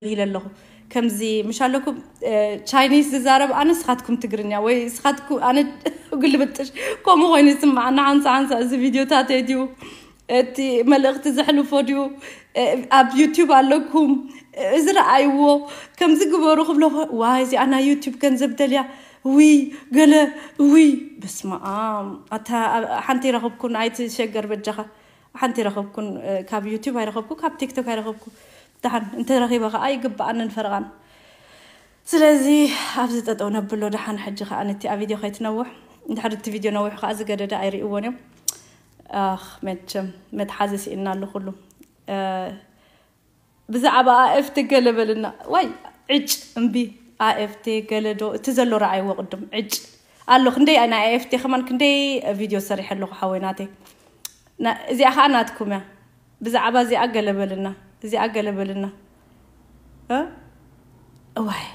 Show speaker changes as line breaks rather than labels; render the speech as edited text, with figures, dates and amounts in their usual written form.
هيل الله كم زي مش لكم تشاينيز زارب أنا سخاتكم تقرنيا وي سخاتكم أنا أقول بتش كم هو نسمع عن إذا فيديو تاتيديو تي ملقت زحلو فيديو أب يوتيوب علىكم إزرع أيوة كم زي قبرو خبلو وايزي أنا يوتيوب كان زبدليا وي قال وي بس ما أتا حنتي رغبكم عايز شجر بجها حنتي رغبكم كاب يوتيوب هاي رغبكم كاب تيك توك هاي رغبكم دحن انت رغيبة أي قب أنا نفرغان سلازي أبزت أدونا بلو دحن حجي خانتي أفيديو خيت نوح دحرت فيديو نوح خاز قدر دايري أوني متحازس إننا له كله بزعبا أفتي قلب لنا واي عج أمبي أفتي قلدو تزلو رعي وقدم عج قال له خندي أنا أفتي خمان كندي فيديو صريح له حويناتي زي أخاناتكم يا بزعبا زي أقلب لنا زي أقلب لنا واي